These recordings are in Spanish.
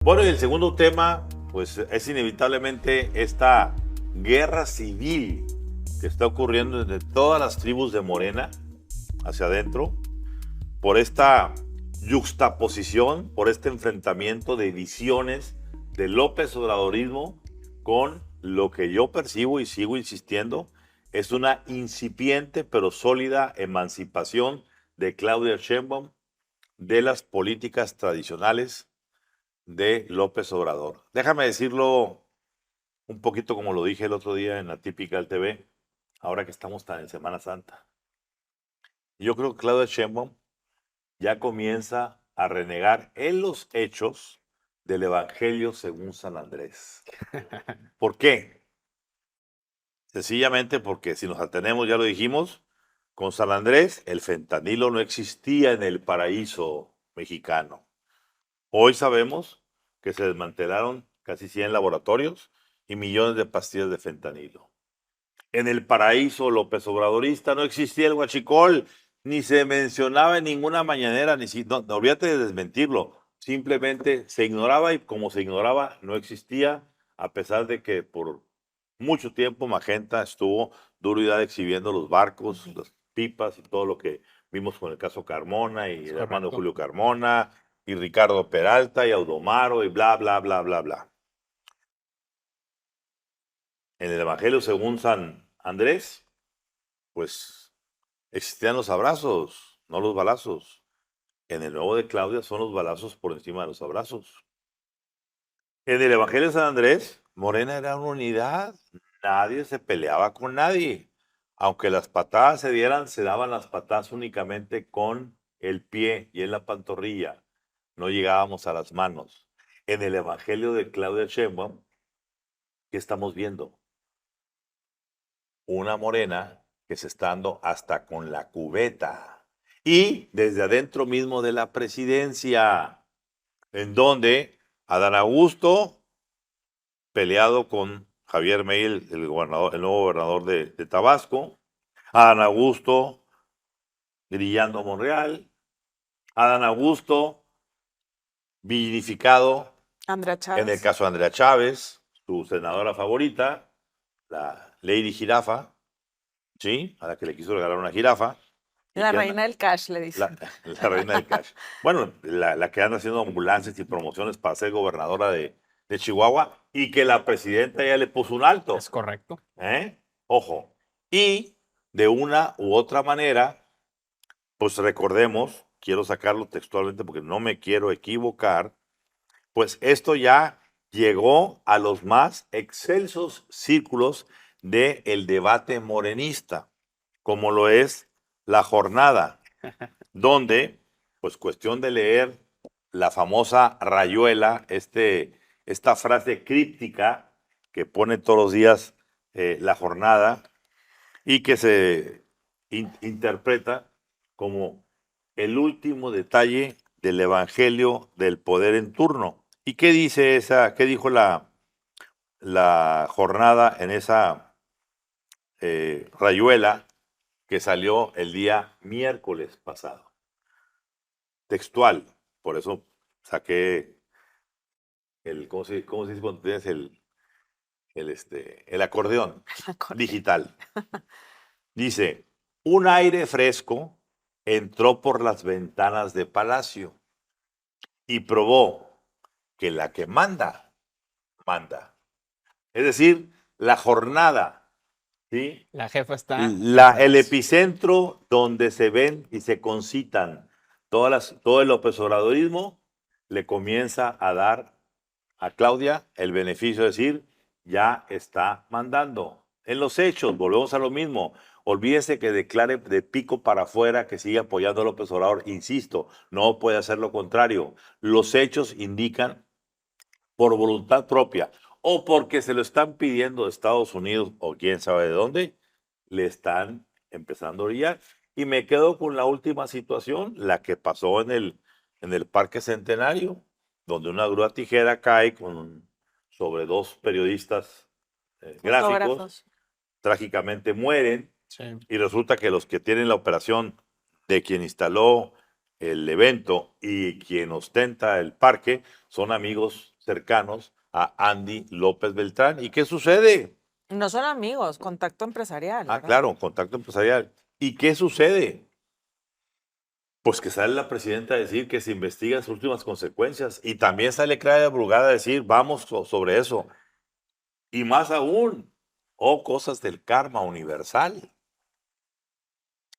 Bueno, y el segundo tema, pues es inevitablemente esta guerra civil que está ocurriendo entre todas las tribus de Morena hacia adentro, por esta yuxtaposición, por este enfrentamiento de visiones de López Obradorismo con lo que yo percibo y sigo insistiendo, es una incipiente pero sólida emancipación de Claudia Sheinbaum de las políticas tradicionales de López Obrador. Déjame decirlo un poquito como lo dije el otro día en la típica TV, ahora que estamos tan en Semana Santa. Yo creo que Claudia Sheinbaum ya comienza a renegar en los hechos del Evangelio según San Andrés. ¿Por qué? Sencillamente porque si nos atenemos, ya lo dijimos, con San Andrés el fentanilo no existía en el paraíso mexicano. Hoy sabemos que se desmantelaron casi 100 laboratorios y millones de pastillas de fentanilo. En el paraíso López Obradorista no existía el huachicol, ni se mencionaba en ninguna mañanera, no, olvídate de desmentirlo. Simplemente se ignoraba y como se ignoraba, no existía, a pesar de que por mucho tiempo Magenta estuvo duro y dado exhibiendo los barcos, las pipas y todo lo que vimos con el caso Carmona y Es el hermano correcto. Julio Carmona y Ricardo Peralta y Audomaro y bla, bla, bla, bla, bla. En el Evangelio según San Andrés, pues existían los abrazos, no los balazos. En el nuevo de Claudia son los balazos por encima de los abrazos. En el Evangelio de San Andrés, Morena era una unidad. Nadie se peleaba con nadie. Aunque las patadas se dieran, se daban las patadas únicamente con el pie y en la pantorrilla. No llegábamos a las manos. En el Evangelio de Claudia Sheinbaum, ¿qué estamos viendo? Una morena que se está dando hasta con la cubeta. Y desde adentro mismo de la presidencia, en donde Adán Augusto, peleado con Javier May, el gobernador, el nuevo gobernador de Tabasco, Adán Augusto grillando a Monreal, Adán Augusto vilificado Andrea en el Chávez. caso de Andrea Chávez, su senadora favorita, la Lady Jirafa, ¿sí? A la que le quiso regalar una jirafa. Y La que reina anda, del cash, le dicen. la reina del cash. Bueno, la que anda haciendo ambulancias y promociones para ser gobernadora de Chihuahua y que la presidenta ya le puso un alto. Es correcto. Ojo. Y de una u otra manera, pues recordemos, quiero sacarlo textualmente porque no me quiero equivocar, pues esto ya llegó a los más excelsos círculos del debate morenista, como lo es La Jornada, donde, pues cuestión de leer la famosa rayuela, esta frase críptica que pone todos los días La Jornada y que se interpreta como el último detalle del Evangelio del poder en turno. ¿Y qué dice qué dijo la jornada en esa rayuela que salió el día miércoles pasado? Textual, por eso saqué ¿cómo se dice cuando tienes el acordeón digital? Dice, un aire fresco entró por las ventanas de palacio y probó que la que manda, manda. Es decir, la jornada, ¿sí? La jefa está El en Palacio. epicentro donde se ven y se concitan todo el López Obradorismo, le comienza a dar a Claudia el beneficio de decir, ya está mandando. En los hechos, volvemos a lo mismo. Olvídese que declare de pico para afuera que sigue apoyando a López Obrador. Insisto, no puede hacer lo contrario. Los hechos indican por voluntad propia o porque se lo están pidiendo de Estados Unidos o quién sabe de dónde, le están empezando a orillar. Y me quedo con la última situación, la que pasó en el Parque Centenario, donde una grúa tijera cae sobre dos periodistas gráficos, Fotógrafos. trágicamente mueren, Sí. y resulta que los que tienen la operación de quien instaló el evento y quien ostenta el parque son amigos cercanos a Andy López Beltrán. ¿Y qué sucede? No son amigos, contacto empresarial, ¿verdad? Claro, contacto empresarial. ¿Y qué sucede? Pues que sale la presidenta a decir que se investigan sus últimas consecuencias y también sale Claudia Brugada a decir, vamos sobre eso. Y más aún, cosas del karma universal.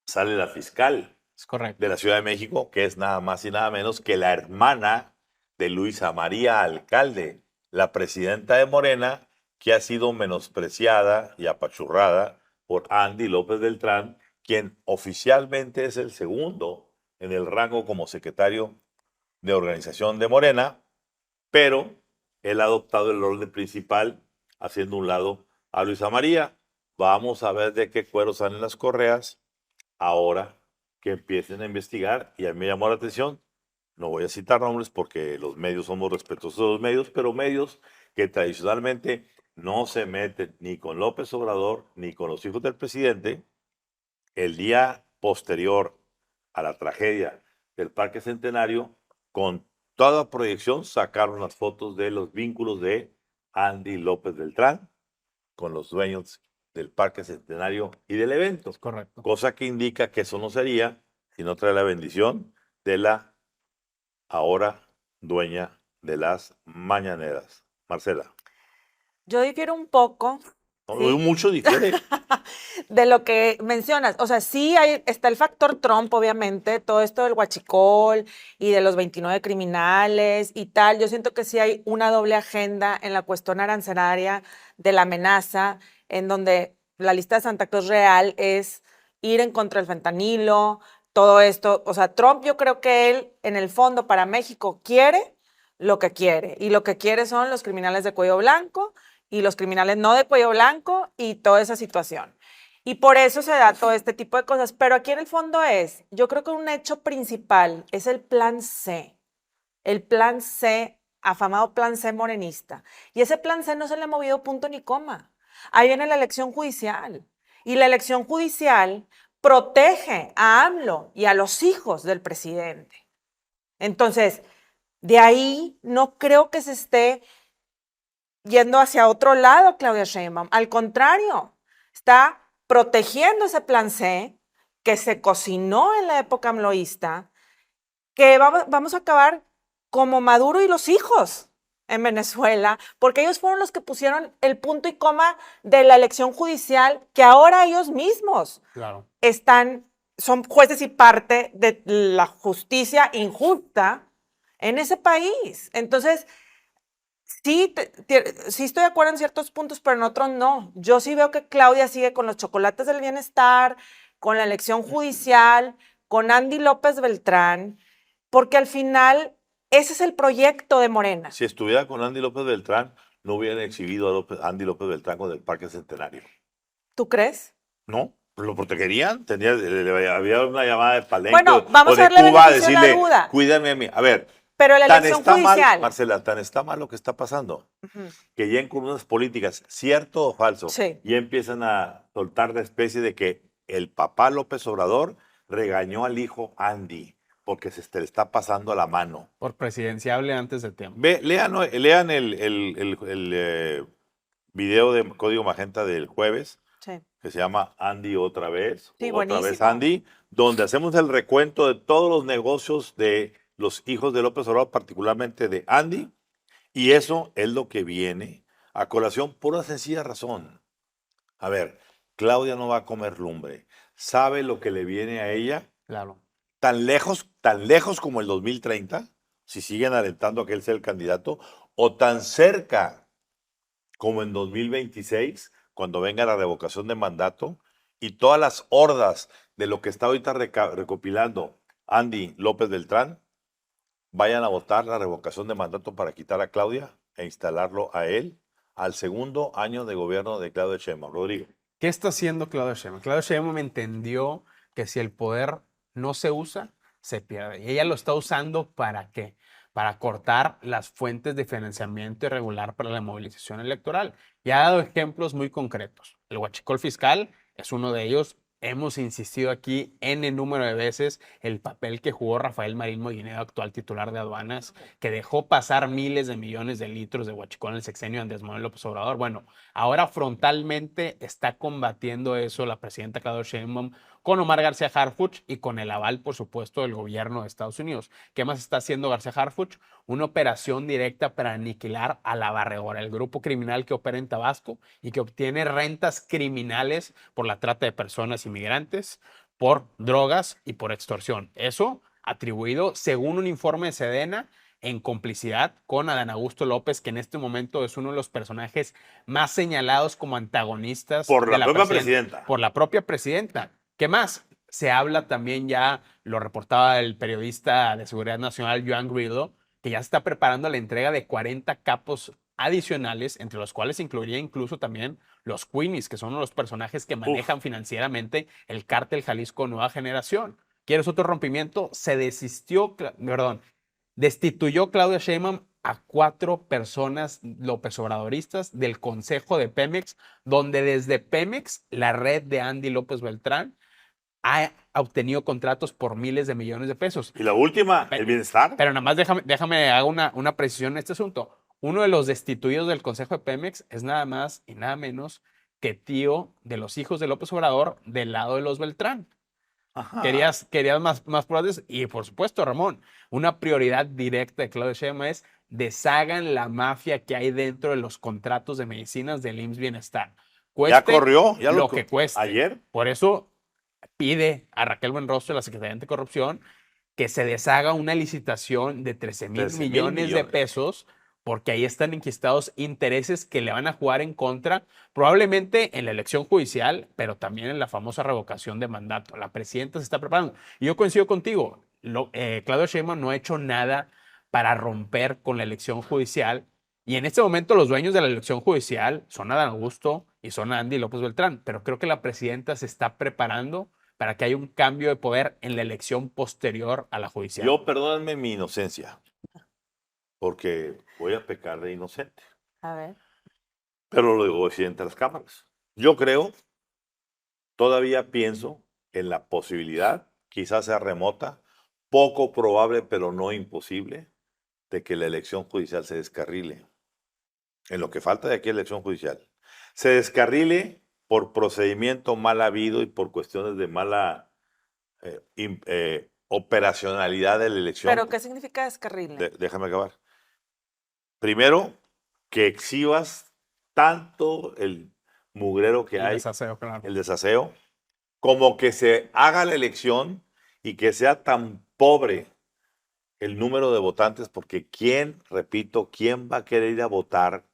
Sale la fiscal Es correcto. de la Ciudad de México, que es nada más y nada menos que la hermana de Luisa María Alcalde, la presidenta de Morena, que ha sido menospreciada y apachurrada por Andy López Beltrán, quien oficialmente es el segundo en el rango como secretario de organización de Morena, pero él ha adoptado el orden principal, haciendo un lado a Luisa María. Vamos a ver de qué cuero salen las correas ahora que empiecen a investigar. Y a mí me llamó la atención, no voy a citar nombres porque los medios somos respetuosos de los medios, pero medios que tradicionalmente no se meten ni con López Obrador ni con los hijos del presidente. El día posterior a la tragedia del Parque Centenario, con toda proyección, sacaron las fotos de los vínculos de Andy López Beltrán con los dueños del Parque Centenario y del evento. Es correcto. Cosa que indica que eso no sería si no trae la bendición de la ahora dueña de las mañaneras. Marcela. Yo difiero un poco. No, ¿sí? mucho difiere. De lo que mencionas. O sea, sí está el factor Trump, obviamente, todo esto del huachicol y de los 29 criminales y tal. Yo siento que sí hay una doble agenda en la cuestión arancelaria de la amenaza, en donde la lista de Santa Claus real es ir en contra del fentanilo, todo esto. O sea, Trump, yo creo que él, en el fondo, para México, quiere lo que quiere. Y lo que quiere son los criminales de cuello blanco y los criminales no de cuello blanco y toda esa situación. Y por eso se da todo este tipo de cosas. Pero aquí en el fondo yo creo que un hecho principal es el plan C. El plan C, afamado plan C morenista. Y ese plan C no se le ha movido punto ni coma. Ahí viene la elección judicial. Y la elección judicial protege a AMLO y a los hijos del presidente. Entonces, de ahí no creo que se esté yendo hacia otro lado, Claudia Sheinbaum. Al contrario, está protegiendo ese plan C que se cocinó en la época amloísta, que vamos a acabar como Maduro y los hijos en Venezuela, porque ellos fueron los que pusieron el punto y coma de la elección judicial, que ahora ellos mismos son jueces y parte de la justicia injusta en ese país. Entonces, sí, sí estoy de acuerdo en ciertos puntos, pero en otros no. Yo sí veo que Claudia sigue con los chocolates del bienestar, con la elección judicial, con Andy López Beltrán, porque al final ese es el proyecto de Morena. Si estuviera con Andy López Beltrán, no hubieran exhibido a Andy López Beltrán con el Parque Centenario. ¿Tú crees? No, lo protegerían. Había una llamada de Palenque bueno, vamos o de a darle Cuba a beneficio a la decirle, duda. cuídame a mí. A ver, pero la elección judicial. Mal, Marcela, tan está mal lo que está pasando, que ya en columnas políticas, cierto o falso, ya empiezan a soltar la especie de que el papá López Obrador regañó al hijo Andy porque se le está pasando a la mano. Por presidenciable antes de tiempo. Lean el video de Código Magenta del jueves, que se llama Andy otra vez, otra vez Andy, donde hacemos el recuento de todos los negocios de los hijos de López Obrador, particularmente de Andy, y eso es lo que viene a colación por una sencilla razón. A ver, Claudia no va a comer lumbre, sabe lo que le viene a ella. Claro. Tan lejos como el 2030, si siguen alentando a que él sea el candidato, o tan cerca como en 2026, cuando venga la revocación de mandato, y todas las hordas de lo que está ahorita recopilando Andy López Beltrán, vayan a votar la revocación de mandato para quitar a Claudia e instalarlo a él al segundo año de gobierno de Claudia Sheinbaum. Rodrigo. ¿Qué está haciendo Claudia Sheinbaum? Claudia Sheinbaum entendió que si el poder no se usa, se pierde. Y ella lo está usando ¿para qué? Para cortar las fuentes de financiamiento irregular para la movilización electoral. Y ha dado ejemplos muy concretos. El huachicol fiscal es uno de ellos hemos insistido aquí N número de veces el papel que jugó Rafael Marín Molinero, actual titular de aduanas, que dejó pasar miles de millones de litros de huachicol en el sexenio de Andrés Manuel López Obrador. Bueno, ahora frontalmente está combatiendo eso la presidenta Claudia Sheinbaum con Omar García Harfuch y con el aval, por supuesto, del gobierno de Estados Unidos. ¿Qué más está haciendo García Harfuch? Una operación directa para aniquilar a la Barregora, el grupo criminal que opera en Tabasco y que obtiene rentas criminales por la trata de personas inmigrantes, por drogas y por extorsión. Eso atribuido, según un informe de Sedena, en complicidad con Adán Augusto López, que en este momento es uno de los personajes más señalados como antagonistas Por de la propia presidenta. por la propia presidenta. ¿Qué más? Se habla también ya, lo reportaba el periodista de Seguridad Nacional, Joan Grillo, que ya se está preparando la entrega de 40 capos adicionales, entre los cuales incluiría incluso también los Queenies, que son los personajes que manejan financieramente el cártel Jalisco Nueva Generación. ¿Quieres otro rompimiento? Destituyó Claudia Sheinbaum a 4 personas López Obradoristas del Consejo de Pemex, donde desde Pemex, la red de Andy López Beltrán, ha obtenido contratos por miles de millones de pesos. Y la última, el bienestar. Pero nada más déjame hago una precisión en este asunto. Uno de los destituidos del Consejo de Pemex es nada más y nada menos que tío de los hijos de López Obrador del lado de los Beltrán. Ajá. Querías más pruebas y por supuesto, Ramón, una prioridad directa de Claudia Sheinbaum es deshagan la mafia que hay dentro de los contratos de medicinas del IMSS Bienestar. Ya corrió, ya lo que cueste. Ayer. Por eso pide a Raquel Buenrostro, la Secretaría de Anticorrupción, que se deshaga una licitación de 13,000 millones de pesos, porque ahí están enquistados intereses que le van a jugar en contra, probablemente en la elección judicial, pero también en la famosa revocación de mandato. La presidenta se está preparando. Y yo coincido contigo, Claudia Sheinbaum no ha hecho nada para romper con la elección judicial. Y en este momento los dueños de la elección judicial son Adán Augusto y son Andy López Beltrán, pero creo que la presidenta se está preparando para que haya un cambio de poder en la elección posterior a la judicial. Yo, perdónenme mi inocencia, porque voy a pecar de inocente. A ver. Pero lo digo así entre las cámaras. Yo creo, todavía pienso en la posibilidad, quizás sea remota, poco probable, pero no imposible, de que la elección judicial se descarrile. En lo que falta de aquí a la elección judicial. Se descarrile por procedimiento mal habido y por cuestiones de mala operacionalidad de la elección. ¿Pero qué significa descarrile? Déjame acabar. Primero, que exhibas tanto el mugrero que hay, Claro. el desaseo, como que se haga la elección y que sea tan pobre el número de votantes, porque quién va a querer ir a votar,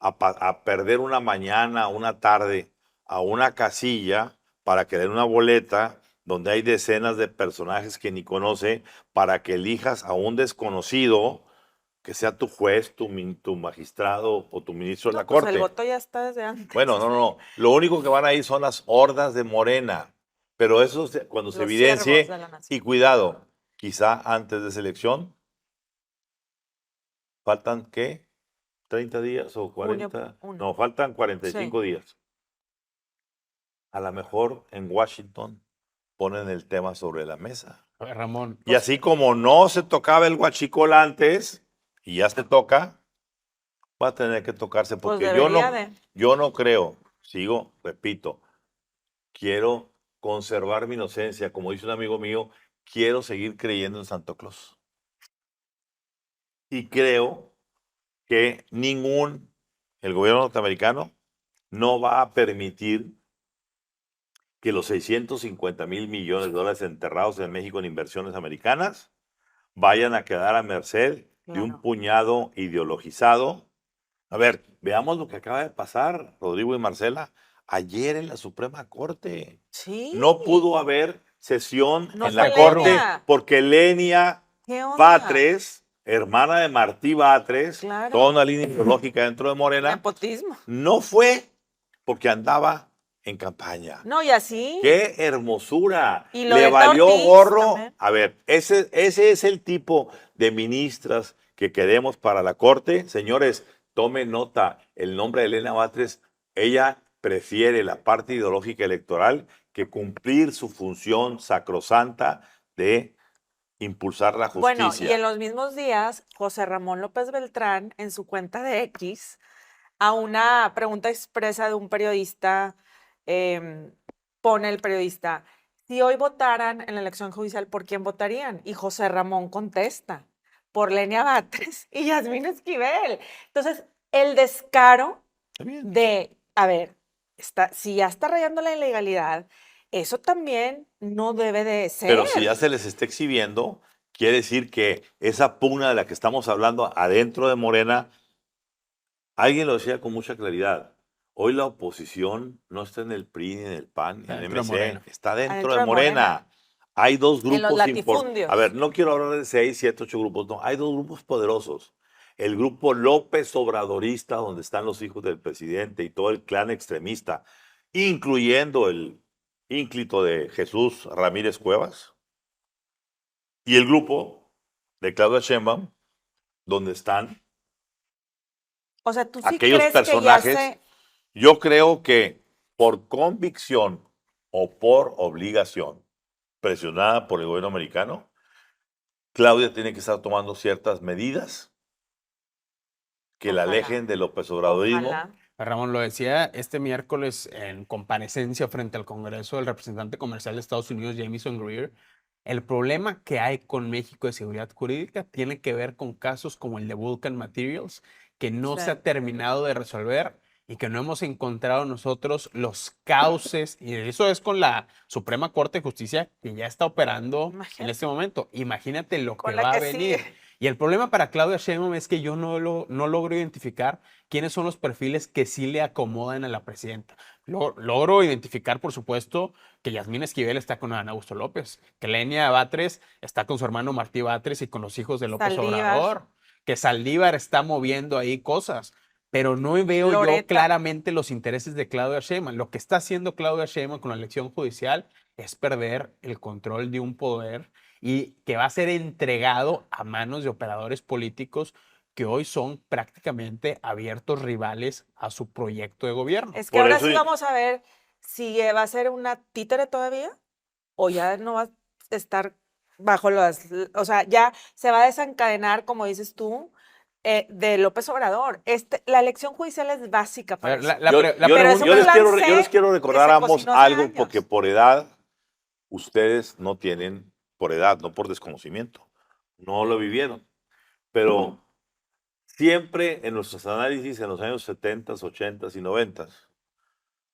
a perder una mañana, una tarde, a una casilla para querer una boleta donde hay decenas de personajes que ni conoce, para que elijas a un desconocido que sea tu juez, tu magistrado o tu ministro de la corte? El voto ya está desde antes. Bueno, no. Lo único que van a ir son las hordas de Morena. Pero eso cuando se evidencie, y cuidado, quizá antes de esa elección, ¿faltan qué? ¿30 días o 40? No, faltan 45 días. A lo mejor en Washington ponen el tema sobre la mesa. A ver, Ramón. Y así como no se tocaba el huachicol antes, y ya se toca, va a tener que tocarse, porque yo no creo, repito, quiero conservar mi inocencia, como dice un amigo mío, quiero seguir creyendo en Santo Claus. Y creo que el gobierno norteamericano no va a permitir que los 650,000 millones de dólares enterrados en México en inversiones americanas vayan a quedar a merced de un puñado ideologizado. A ver, veamos lo que acaba de pasar, Rodrigo y Marcela, ayer en la Suprema Corte. Sí. No pudo haber sesión en la Corte porque Lenia Batres, hermana de Martí Batres, toda una línea ideológica dentro de Morena, nepotismo, no fue porque andaba en campaña. No, y así. ¡Qué hermosura! Y lo le valió Ortiz gorro. También. A ver, ese es el tipo de ministras que queremos para la Corte. Señores, tomen nota, el nombre de Elena Batres, ella prefiere la parte ideológica electoral que cumplir su función sacrosanta de impulsar la Bueno, y justicia. en los mismos días, José Ramón López Beltrán, en su cuenta de X, a una pregunta expresa de un periodista, em, pone el periodista, si hoy votaran en la elección judicial, ¿por quién votarían? Y José Ramón contesta, por Lenia Batres y Yasmín Esquivel. Entonces, el descaro Está bien. de, a ver, si ya está rayando la ilegalidad, eso también no debe de ser. Pero si ya se les está exhibiendo, quiere decir que esa pugna de la que estamos hablando adentro de Morena, alguien lo decía con mucha claridad. Hoy la oposición no está en el PRI, ni en el PAN, ni en el Dentro de MC, Morena. está dentro Adentro de de Morena. Morena. Hay dos En los grupos importantes. latifundios. A ver, no quiero hablar de 6, 7, 8 grupos, no. Hay dos grupos poderosos. El grupo López Obradorista, donde están los hijos del presidente y todo el clan extremista, incluyendo el ínclito de Jesús Ramírez Cuevas, y el grupo de Claudia Sheinbaum, donde están O sea, ¿tú sí aquellos crees que ya personajes. Yo creo que por convicción o por obligación, presionada por el gobierno americano, Claudia tiene que estar tomando ciertas medidas que la Ojalá. alejen del López Obradorismo. Ojalá. Ramón lo decía este miércoles en comparecencia frente al Congreso, el representante comercial de Estados Unidos, Jamieson Greer. El problema que hay con México de seguridad jurídica tiene que ver con casos como el de Vulcan Materials, que no Sí. se ha terminado de resolver y que no hemos encontrado nosotros los cauces, y eso es con la Suprema Corte de Justicia que ya está operando en Imagínate. este momento. Imagínate lo Con que la va a que venir. sigue. Y el problema para Claudia Sheinbaum es que yo no logro identificar quiénes son los perfiles que sí le acomodan a la presidenta. Logro identificar, por supuesto, que Yasmín Esquivel está con Adán Augusto López, que Lenia Batres está con su hermano Martí Batres y con los hijos de López Saldívar. Obrador, que Saldívar está moviendo ahí cosas, pero no veo yo Loreta. claramente los intereses de Claudia Sheinbaum. Lo que está haciendo Claudia Sheinbaum con la elección judicial es perder el control de un poder y que va a ser entregado a manos de operadores políticos que hoy son prácticamente abiertos rivales a su proyecto de gobierno. Es que Por ahora eso sí y- vamos a ver si va a ser una títere todavía o ya no va a estar bajo o sea, ya se va a desencadenar, como dices tú, de López Obrador. La elección judicial es básica A para ver, eso. Pero es un yo les plan quiero C recordar que a se ambos cocinó hace algo, años. porque por edad, ustedes no tienen, por edad, no por desconocimiento, no lo vivieron. Pero siempre en nuestros análisis en los años 70, 80 y 90,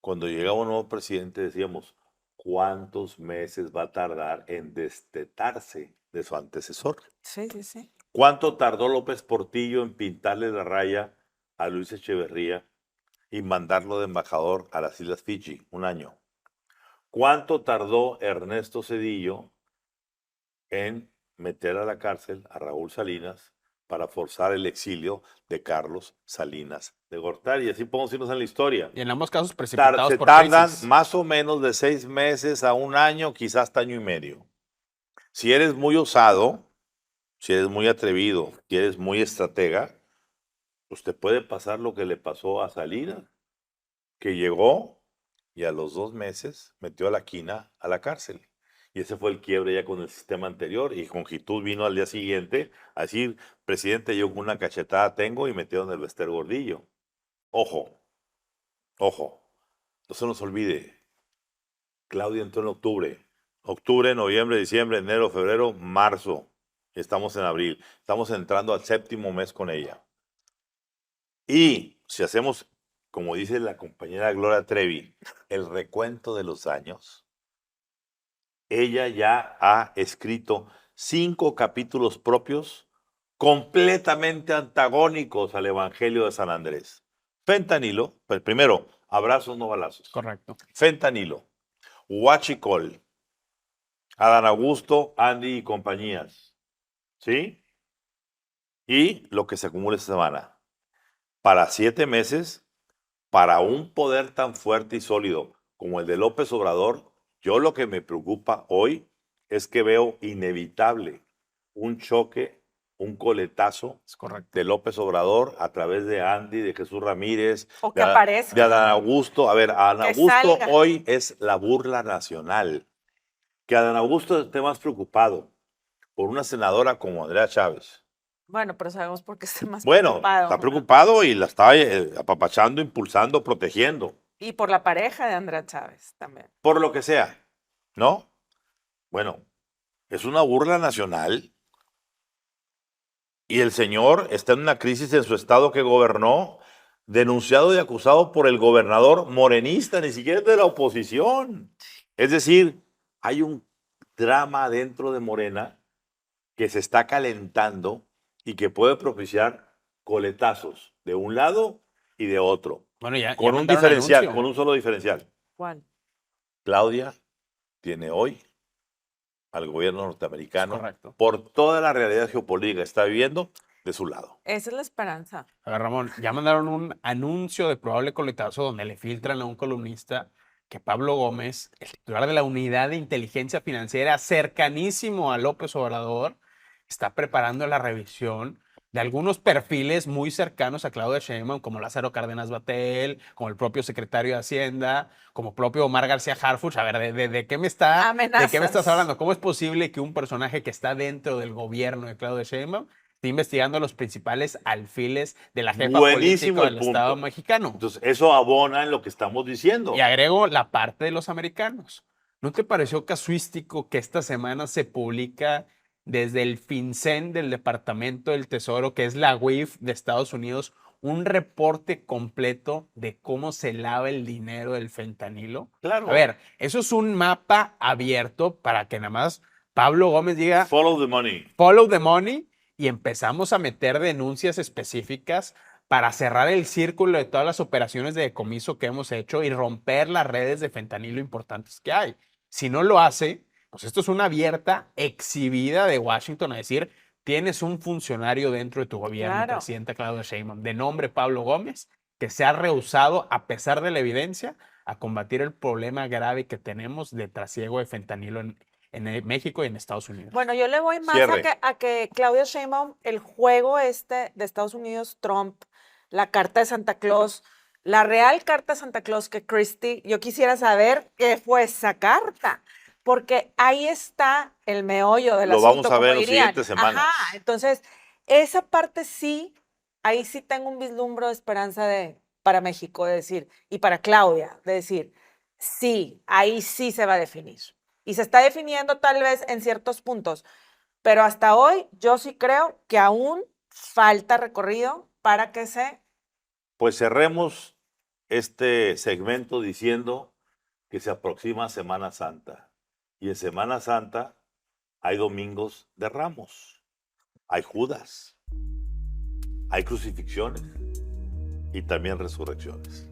cuando llegaba un nuevo presidente decíamos, ¿cuántos meses va a tardar en destetarse de su antecesor? Sí, sí, sí. ¿Cuánto tardó López Portillo en pintarle la raya a Luis Echeverría y mandarlo de embajador a las Islas Fiji? Un año. ¿Cuánto tardó Ernesto Zedillo en meter a la cárcel a Raúl Salinas para forzar el exilio de Carlos Salinas de Gortari? Y así podemos irnos en la historia. Y en ambos casos precipitados Se por tardan crisis. más o menos de 6 meses a un año, quizás hasta año y medio. Si eres muy osado, si eres muy atrevido, si eres muy estratega, pues te puede pasar lo que le pasó a Salinas, que llegó y a los 2 meses metió a la quina a la cárcel. Y ese fue el quiebre ya con el sistema anterior. Y Jongitud vino al día siguiente a decir, presidente, yo con una cachetada tengo, y metieron el Bester Gordillo. Ojo, ojo, no se nos olvide, Claudia entró en octubre. Octubre, noviembre, diciembre, enero, febrero, marzo. Estamos en abril. Estamos entrando al 7º mes con ella. Y si hacemos, como dice la compañera Gloria Trevi, el recuento de los años, ella ya ha escrito 5 capítulos propios completamente antagónicos al Evangelio de San Andrés. Fentanilo, pues primero, abrazos no balazos. Correcto. Fentanilo, huachicol, Adán Augusto, Andy y compañías. ¿Sí? Y lo que se acumula esta semana. Para 7 meses, para un poder tan fuerte y sólido como el de López Obrador, yo lo que me preocupa hoy es que veo inevitable un choque un coletazo Es correcto. de López Obrador a través de Andy, de Jesús Ramírez, O que de, aparezca. de Adán Augusto. A ver, Adán Que Augusto salga. hoy es la burla nacional. Que Adán Augusto esté más preocupado por una senadora como Andrea Chávez. Bueno, pero sabemos por qué está más Bueno, preocupado. está preocupado y la está apapachando, impulsando, protegiendo, Y por la pareja de Andrea Chávez también. por lo que sea, ¿no? Bueno, es una burla nacional y el señor está en una crisis en su estado que gobernó, denunciado y acusado por el gobernador morenista, ni siquiera es de la oposición. Es decir, hay un drama dentro de Morena que se está calentando y que puede propiciar coletazos de un lado y de otro. Bueno, ya Con un mandaron diferencial, anuncio. con un solo diferencial. ¿Cuál? Claudia tiene hoy al gobierno Es norteamericano correcto. por toda la realidad geopolítica que está viviendo de su lado. Esa es la esperanza. A ver, Ramón, ya mandaron un anuncio de probable coletazo donde le filtran a un columnista que Pablo Gómez, el titular de la Unidad de Inteligencia Financiera cercanísimo a López Obrador, está preparando la revisión de algunos perfiles muy cercanos a Claudia Sheinbaum, como Lázaro Cárdenas Batel, como el propio secretario de Hacienda, como propio Omar García Harfuch. A ver, ¿de qué me estás Amenazas. hablando? ¿Cómo es posible que un personaje que está dentro del gobierno de Claudia Sheinbaum esté investigando a los principales alfiles de la jefa Buenísimo política el del Estado punto. mexicano? Entonces, eso abona en lo que estamos diciendo. Y agrego la parte de los americanos. ¿No te pareció casuístico que esta semana se publica desde el FinCEN del Departamento del Tesoro, que es la UIF de Estados Unidos, un reporte completo de cómo se lava el dinero del fentanilo? Claro. A ver, eso es un mapa abierto para que nada más Pablo Gómez diga Follow the money. follow the money y empezamos a meter denuncias específicas para cerrar el círculo de todas las operaciones de decomiso que hemos hecho y romper las redes de fentanilo importantes que hay. Si no lo hace, pues esto es una abierta exhibida de Washington a decir, tienes un funcionario dentro de tu gobierno, Claro. presidenta Claudia Sheinbaum, de nombre Pablo Gómez, que se ha rehusado, a pesar de la evidencia, a combatir el problema grave que tenemos de trasiego de fentanilo en México y en Estados Unidos. Bueno, yo le voy más Cierre. a que Claudia Sheinbaum, el juego este de Estados Unidos, Trump, la carta de Santa Claus, la real carta de Santa Claus que Christie, yo quisiera saber qué fue esa carta, porque ahí está el meollo del Lo asunto, vamos a ver como en las dirían. siguientes semanas. Ajá, entonces, esa parte sí, ahí sí tengo un vislumbro de esperanza para México, de decir, y para Claudia, de decir, sí, ahí sí se va a definir. Y se está definiendo tal vez en ciertos puntos, pero hasta hoy yo sí creo que aún falta recorrido para que se... Pues cerremos este segmento diciendo que se aproxima Semana Santa. Y en Semana Santa hay domingos de Ramos, hay Judas, hay crucifixiones y también resurrecciones.